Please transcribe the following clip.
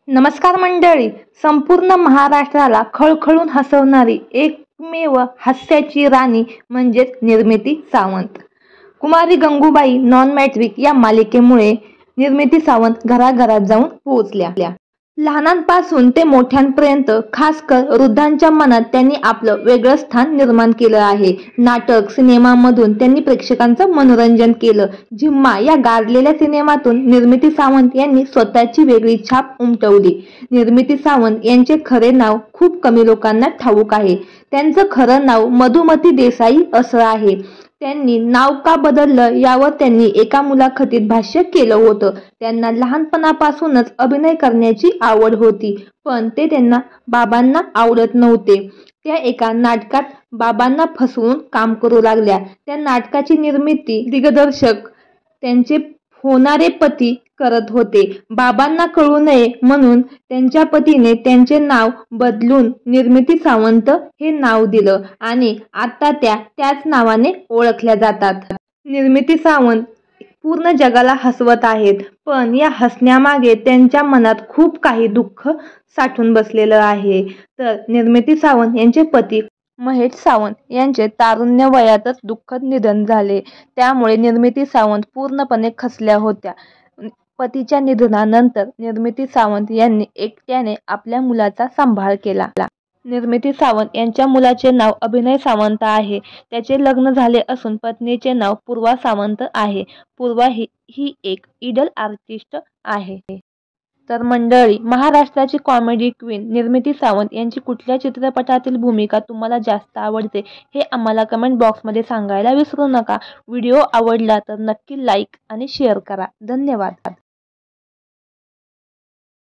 नमस्कार मंडळी. संपूर्ण महाराष्ट्राला खळखळून हसवणारी एकमेव हास्याची राणी म्हणजेच निर्मिती सावंत. कुमारी गंगूबाई नॉन मॅट्रिक या मालिकेमुळे निर्मिती सावंत घराघरात जाऊन पोहोचल्या. लहानांपासून ते मोठ्यांपर्यंत खासकर वृद्धांच्या मनात त्यांनी आपलं वेगळं स्थान निर्माण केलं आहे. नाटक, सिनेमामधून त्यांनी प्रेक्षकांचं मनोरंजन केलं. झिम्मा या गाजलेल्या सिनेमातून निर्मिती सावंत यांनी स्वतःची वेगळी छाप उमटवली. निर्मिती सावंत यांचे खरे नाव खूप कमी लोकांना ठाऊक आहे. त्यांचं खरं नाव मधुमती देसाई असं आहे. त्यांनी नाव का बदललं यावर त्यांनी एका मुलाखतीत भाष्य केलं होतं. त्यांना लहानपणापासूनच अभिनय करण्याची आवड होती, पण ते त्यांना बाबांना आवडत नव्हते. त्या एका नाटकात बाबांना फसवून काम करू लागल्या. त्या नाटकाची निर्मिती, दिग्दर्शक त्यांचे होणारे पती करत होते. बाबांना कळू नये म्हणून त्यांच्या पतीने त्यांचे नाव बदलून निर्मिती सावंत हे नाव दिलं आणि आता त्या त्याच नावाने ओळखल्या जातात. निर्मिती सावंत पूर्ण जगाला हसवत आहेत, पण या हसण्यामागे त्यांच्या मनात खूप काही दुःख साठून बसलेलं आहे. तर निर्मिती सावंत यांचे पती महेश सावंत यांचे तारुण्य वयातच दुःखद निधन झाले. त्यामुळे निर्मिती सावंत पूर्णपणे खचल्या होत्या. पतीच्या निधनानंतर निर्मिती सावंत यांनी एकट्याने आपल्या मुलाचा सांभाळ केला. निर्मिती सावंत यांच्या मुलाचे नाव अभिनय सावंत आहे. त्याचे लग्न झाले असून पत्नीचे नाव पूर्वा सावंत आहे. पूर्वा ही एक आयडॉल आर्टिस्ट आहे. तर मंडळी, महाराष्ट्राची कॉमेडी क्वीन निर्मिती सावंत यांची कुठल्या चित्रपटातील भूमिका तुम्हाला जास्त आवडते हे आम्हाला कमेंट बॉक्समध्ये सांगायला विसरू नका. व्हिडिओ आवडला तर नक्की लाईक आणि शेअर करा. धन्यवाद.